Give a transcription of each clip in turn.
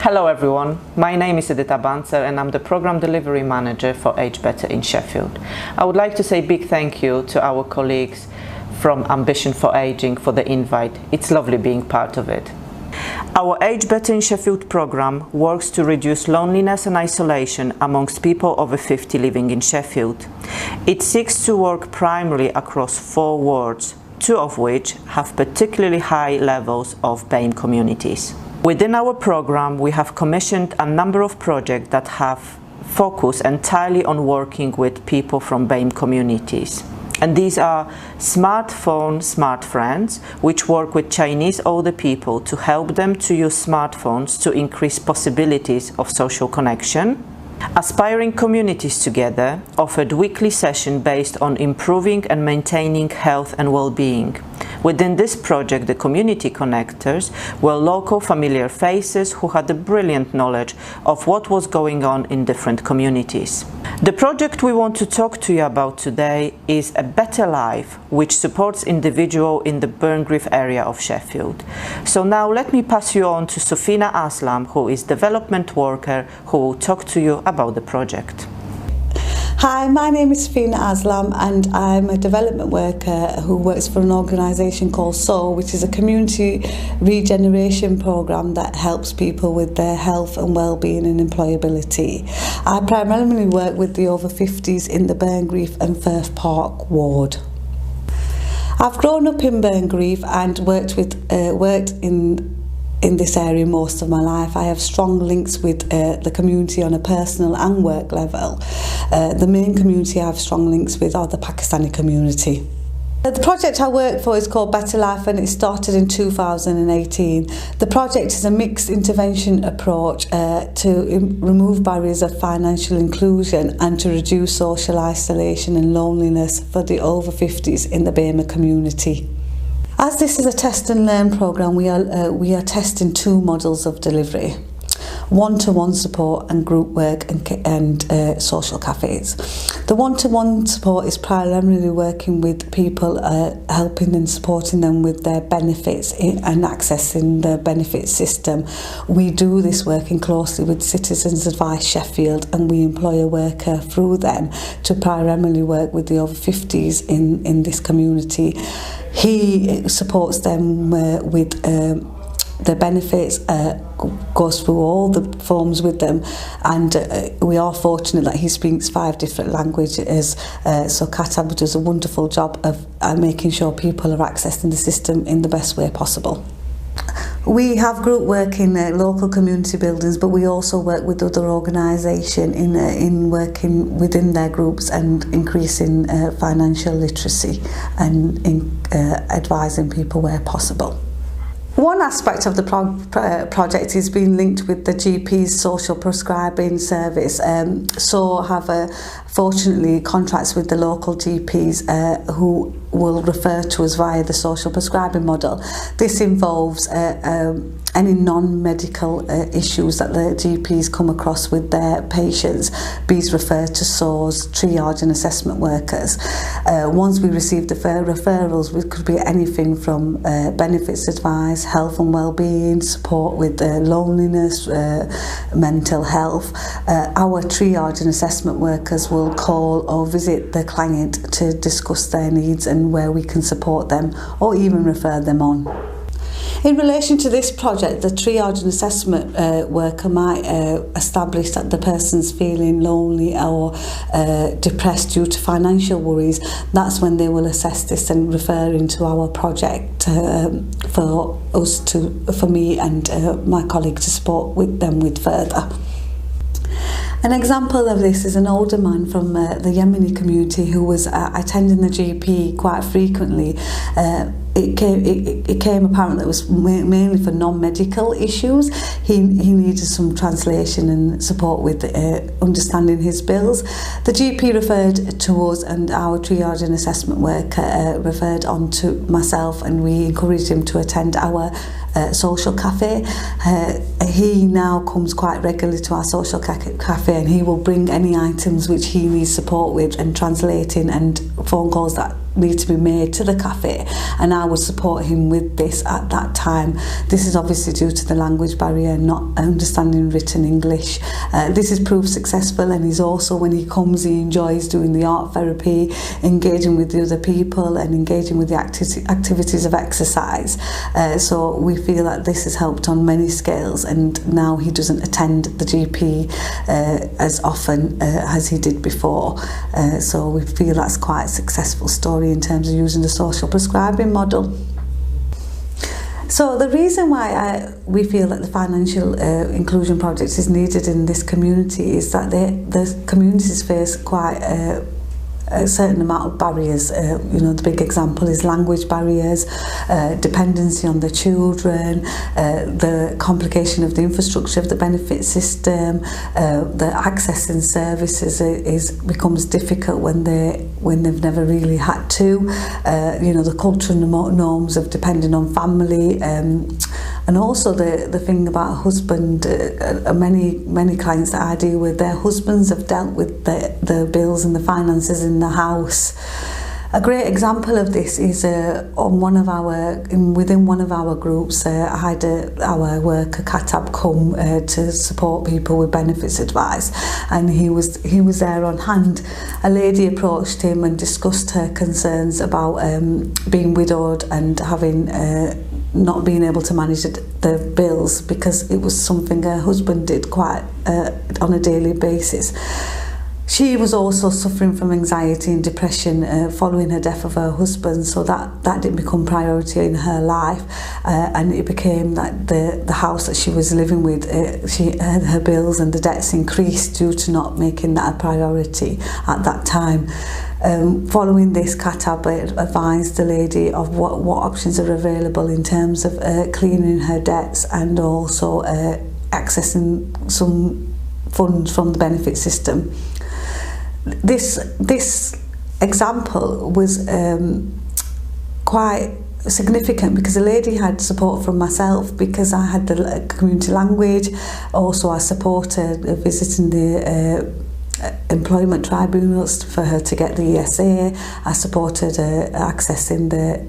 Hello everyone, my name is Edyta Bancer and I'm the Program Delivery Manager for Age Better in Sheffield. I would like to say a big thank you to our colleagues from Ambition for Aging for the invite. It's lovely being part of it. Our Age Better in Sheffield programme works to reduce loneliness and isolation amongst people over 50 living in Sheffield. It seeks to work primarily across 4 wards, 2 of which have particularly high levels of BAME communities. Within our programme, we have commissioned a number of projects that have focused entirely on working with people from BAME communities. And these are Smartphone Smart Friends, which work with Chinese older people to help them to use smartphones to increase possibilities of social connection. Aspiring Communities Together offered weekly sessions based on improving and maintaining health and well-being. Within this project, the Community Connectors were local familiar faces who had a brilliant knowledge of what was going on in different communities. The project we want to talk to you about today is A Better Life, which supports individuals in the Burngreave area of Sheffield. So now let me pass you on to Safina Aslam, who is development worker, who will talk to you about the project. Hi, my name is Safina Aslam and I'm a development worker who works for an organisation called SOUL, which is a community regeneration programme that helps people with their health and well-being and employability. I primarily work with the over 50s in the Burngreave and Firth Park ward. I've grown up in Burngreave and worked in this area most of my life. I have strong links with the community on a personal and work level. The main community I have strong links with are the Pakistani community. The project I work for is called Better Life and it started in 2018. The project is a mixed intervention approach to remove barriers of financial inclusion and to reduce social isolation and loneliness for the over 50s in the BAME community. As this is a test and learn programme, we are testing 2 models of delivery: one-to-one support and group work and social cafes. The one-to-one support is primarily working with people, helping and supporting them with their benefits and accessing the benefits system. We do this working closely with Citizens Advice Sheffield and we employ a worker through them to primarily work with the over 50s in this community. He supports them with the benefits, goes through all the forms with them, and we are fortunate that he speaks 5 different languages, so Katab does a wonderful job of making sure people are accessing the system in the best way possible. We have group work in local community buildings, but we also work with other organisations in working within their groups and increasing financial literacy and advising people where possible. One aspect of the project is being linked with the GP's social prescribing service. So have fortunately contracts with the local GPs who will refer to us via the social prescribing model. This involves any non-medical issues that the GPs come across with their patients, be referred to SORs, triage and assessment workers. Once we receive the referrals, it could be anything from benefits advice, health and well-being, support with loneliness, mental health. Our triage and assessment workers will call or visit the client to discuss their needs and where we can support them or even refer them on. In relation to this project, the triage and assessment worker might establish that the person's feeling lonely or depressed due to financial worries. That's when they will assess this and refer into our project for me and my colleague to support them with further. An example of this is an older man from the Yemeni community who was attending the GP quite frequently. It came apparent that it was mainly for non-medical issues. He needed some translation and support with understanding his bills. The GP referred to us and our triage and assessment worker referred on to myself, and we encouraged him to attend our social cafe. He now comes quite regularly to our social cafe and he will bring any items which he needs support with and translating and phone calls that need to be made to the cafe, and I would support him with this at that time. This is obviously due to the language barrier, not understanding written English. This has proved successful, and he's also, when he comes, he enjoys doing the art therapy, engaging with the other people and engaging with the activities of exercise. So we feel that this has helped on many scales, and now he doesn't attend the GP as often as he did before. So we feel that's quite a successful story in terms of using the social prescribing model. So the reason why we feel that the financial inclusion project is needed in this community is that the communities face quite a certain amount of barriers. You know, the big example is language barriers, dependency on the children, the complication of the infrastructure of the benefit system, the accessing services becomes difficult when they've never really had to. You know, the cultural norms of depending on family, and also the thing about husband. Many clients that I deal with, their husbands have dealt with the bills and the finances in the house. A great example of this is within one of our groups. I had our worker Katab come to support people with benefits advice, and he was there on hand. A lady approached him and discussed her concerns about being widowed and having not being able to manage the bills, because it was something her husband did quite on a daily basis. She was also suffering from anxiety and depression following her death of her husband, so that didn't become priority in her life, and it became that the house that she was living with, her bills and the debts increased due to not making that a priority at that time. Following this, Katab advised the lady of what options are available in terms of clearing her debts and also accessing some funds from the benefit system. This example was quite significant because the lady had support from myself, because I had the community language. Also, I supported visiting the employment tribunals for her to get the ESA. I supported accessing the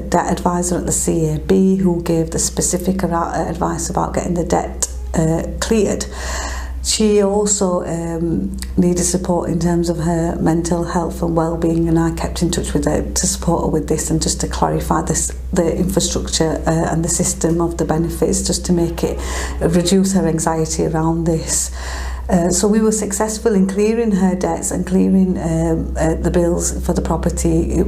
debt advisor at the CAB, who gave the specific advice about getting the debt cleared. She also needed support in terms of her mental health and well-being, and I kept in touch with her to support her with this and just to clarify the infrastructure and the system of the benefits, just to make it reduce her anxiety around this. So we were successful in clearing her debts and clearing the bills for the property.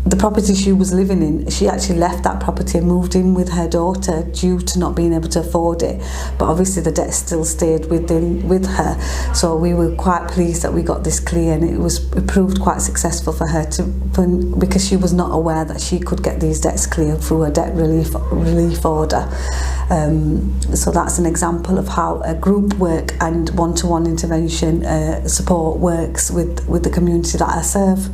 The property she was living in, she actually left that property and moved in with her daughter due to not being able to afford it. But obviously the debt still stayed with her. So we were quite pleased that we got this clear, and it proved quite successful for her because she was not aware that she could get these debts cleared through a debt relief order. So that's an example of how a group work and one-to-one intervention support works with the community that I serve.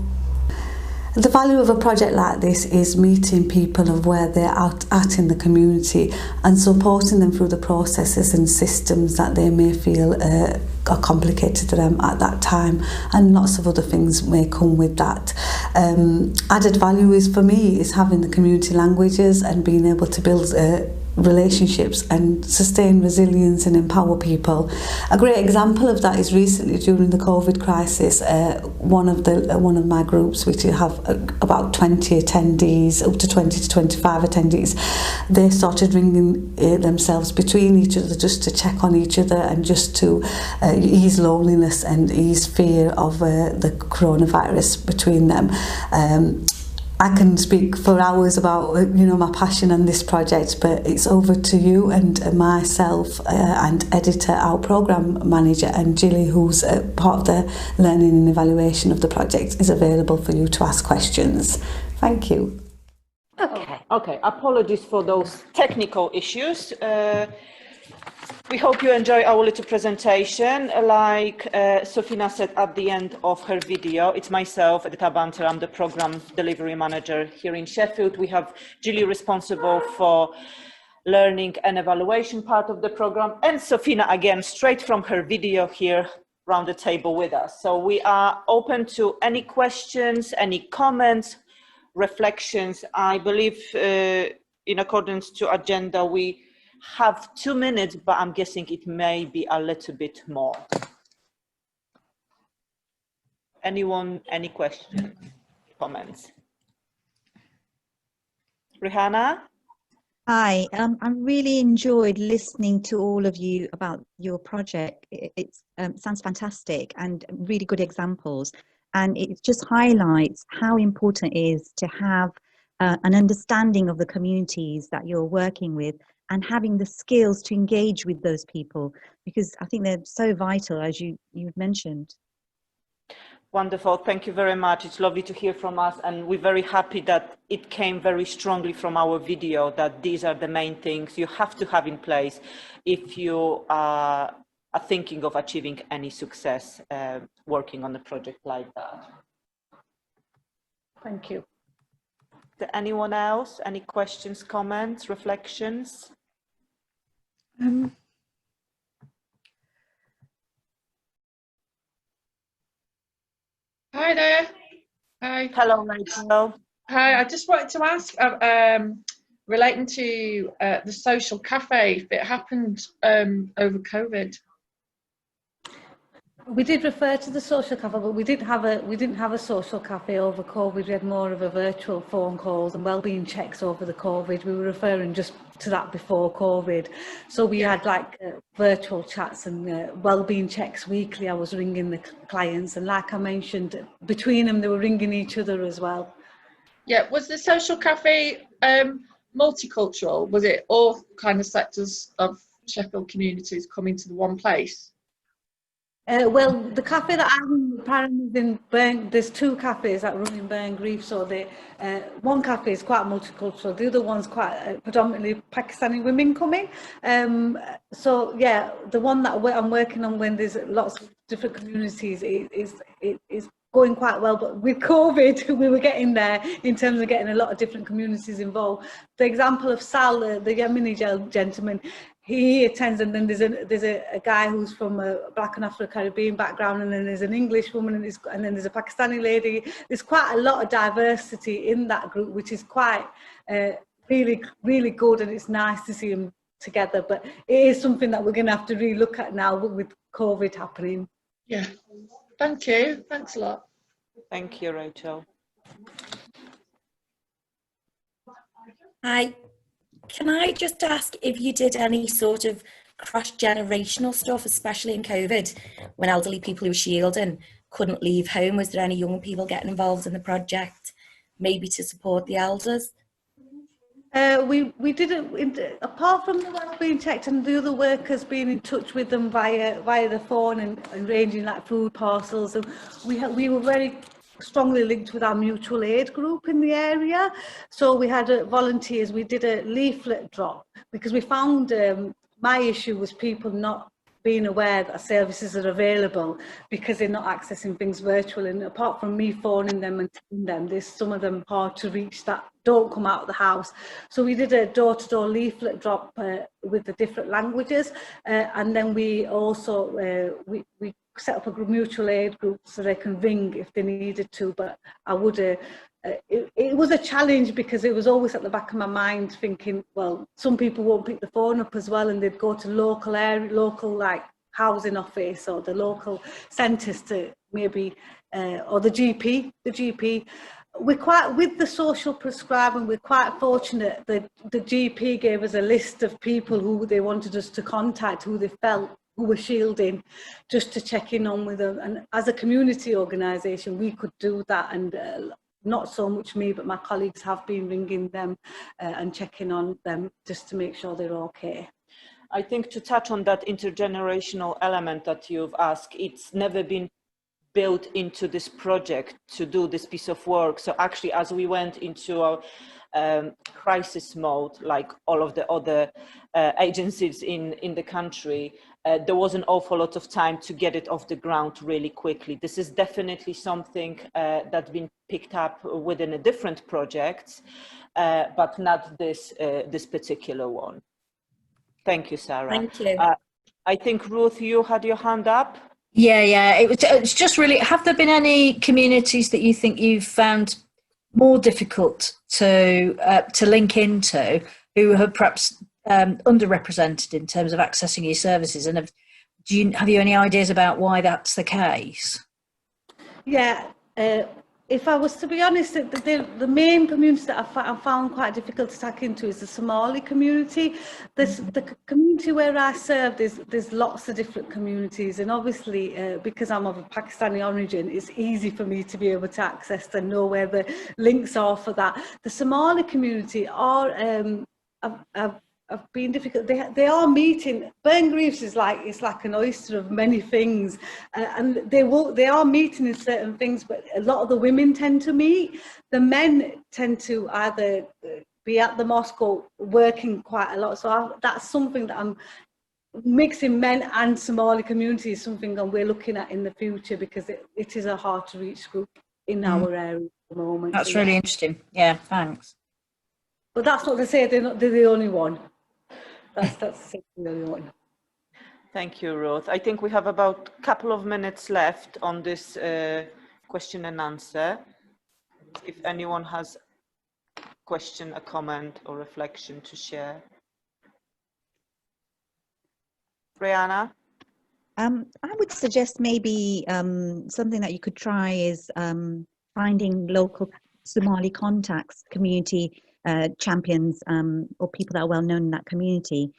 The value of a project like this is meeting people of where they're at in the community and supporting them through the processes and systems that they may feel are complicated to them at that time, and lots of other things may come with that. Added value for me is having the community languages and being able to build relationships and sustain resilience and empower people. A great example of that is recently during the COVID crisis, one of my groups, which have about 20 attendees, up to 20 to 25 attendees, they started ringing themselves between each other just to check on each other and just to ease loneliness and ease fear of the coronavirus between them. I can speak for hours about my passion on this project, but it's over to you and myself and editor, our programme manager, and Gilly, who's part of the learning and evaluation of the project, is available for you to ask questions. Thank you. Okay. Apologies for those technical issues. We hope you enjoy our little presentation. Like Sofina said at the end of her video, it's myself, Edita Banter. I'm the program delivery manager here in Sheffield. We have Julie responsible for learning and evaluation part of the program, and Sofina again, straight from her video here around the table with us. So we are open to any questions, any comments, reflections. I believe in accordance to agenda, we have 2 minutes, but I'm guessing it may be a little bit more. Anyone, any questions, comments? Rihanna? Hi, I really enjoyed listening to all of you about your project. It sounds fantastic and really good examples. And it just highlights how important it is to have an understanding of the communities that you're working with and having the skills to engage with those people, because I think they're so vital, as you've mentioned. Wonderful. Thank you very much. It's lovely to hear from us, and we're very happy that it came very strongly from our video that these are the main things you have to have in place if you are thinking of achieving any success working on a project like that. Thank you. Is there anyone else? Any questions, comments, reflections? Hi there. Hi. Hello, Rachel. Hi. I just wanted to ask, relating to the social cafe, if it happened over COVID. We did refer to the social cafe, but we didn't have a social cafe over COVID. We had more of a virtual phone calls and wellbeing checks over the COVID. We were referring just to that before COVID. So we had like virtual chats and wellbeing checks weekly. I was ringing the clients, and like I mentioned, between them they were ringing each other as well. Yeah. Was the social cafe multicultural? Was it all kind of sectors of Sheffield communities coming to the one place? Well, the cafe that I run apparently is in Burn. There's 2 cafes that run in Burngreave, so one cafe is quite multicultural. The other one's quite predominantly Pakistani women coming. So yeah, the one that I'm working on when there's lots of different communities is going quite well, but with COVID we were getting there in terms of getting a lot of different communities involved. The example of Sal, the Yemeni gentleman, he attends, and then there's a guy who's from a Black and Afro-Caribbean background, and then there's an English woman, and then there's a Pakistani lady. There's quite a lot of diversity in that group, which is quite really, really good, and it's nice to see them together. But it is something that we're going to have to relook at now with COVID happening. Yeah. Thank you. Thanks a lot. Thank you, Rachel. Hi. Can I just ask if you did any sort of cross-generational stuff, especially in COVID, when elderly people who were shielding couldn't leave home? Was there any young people getting involved in the project, maybe to support the elders? We didn't, apart from the wellbeing checked and the other workers being in touch with them via the phone and arranging like food parcels, and we were very strongly linked with our mutual aid group in the area. So we had volunteers. We did a leaflet drop because we found my issue was people not being aware that services are available because they're not accessing things virtual. And apart from me phoning them and telling them, there's some of them hard to reach that don't come out of the house. So we did a door-to-door leaflet drop with the different languages, and then we also we set up a mutual aid group so they can ring if they needed to. But I would it was a challenge because it was always at the back of my mind thinking, well, some people won't pick the phone up as well, and they'd go to local like housing office or the local centres to maybe or the GP. We're quite, with the social prescribing, we're quite fortunate that the GP gave us a list of people who they wanted us to contact, who they felt who were shielding, just to check in on with them. And as a community organisation, we could do that, and not so much me, but my colleagues have been ringing them and checking on them just to make sure they're okay. I think to touch on that intergenerational element that you've asked, it's never been built into this project to do this piece of work. So actually, as we went into our crisis mode, like all of the other agencies in the country, there was an awful lot of time to get it off the ground really quickly. This is definitely something that's been picked up within a different projects, but not this this particular one. Thank you, Sarah. Thank you. I think, Ruth, you had your hand up. Yeah. It's just really, have there been any communities that you think you've found more difficult to link into, who are perhaps underrepresented in terms of accessing your services? And have you any ideas about why that's the case? Yeah, if I was to be honest, the main community that I found quite difficult to tack into is the Somali community. The community where I serve, there's lots of different communities, and obviously because I'm of a Pakistani origin, it's easy for me to be able to access and know where the links are for that. The Somali community are have been difficult. They are meeting. Burn Griefs is like, it's like an oyster of many things, and they are meeting in certain things. But a lot of the women tend to meet. The men tend to either be at the mosque or working quite a lot. So that's something that I'm mixing men and Somali community is something that we're looking at in the future, because it is a hard to reach group in our area at the moment. That's really interesting. Yeah, thanks. But that's not to say they're the only one. That's the only one. Thank you, Ruth. I think we have about a couple of minutes left on this question and answer. If anyone has a question, a comment or reflection to share. Brianna? I would suggest maybe something that you could try is finding local Somali contacts, community champions, or people that are well known in that community,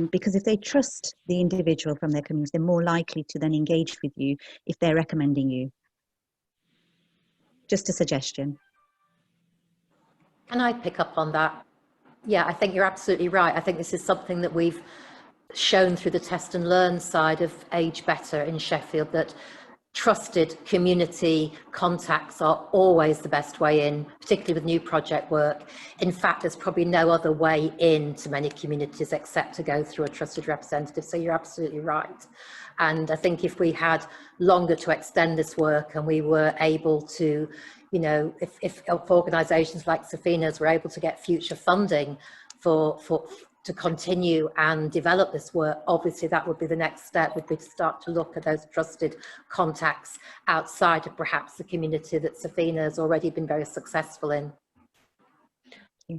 because if they trust the individual from their community, they're more likely to then engage with you if they're recommending you. Just a suggestion. Can I pick up on that? Yeah, I think you're absolutely right. I think this is something that we've shown through the test and learn side of Age Better in Sheffield, that trusted community contacts are always the best way in, particularly with new project work. In fact, there's probably no other way in to many communities except to go through a trusted representative. So you're absolutely right. And I think if we had longer to extend this work and we were able to, you know, if organisations like Safina's were able to get future funding to continue and develop this work, obviously that would be the next step, would be to start to look at those trusted contacts outside of perhaps the community that Safina has already been very successful in.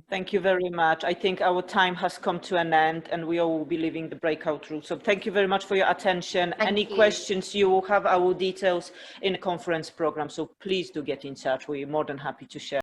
Thank you very much. I think our time has come to an end and we all will be leaving the breakout room. So thank you very much for your attention. Any questions, you will have our details in the conference program. So please do get in touch. We're more than happy to share.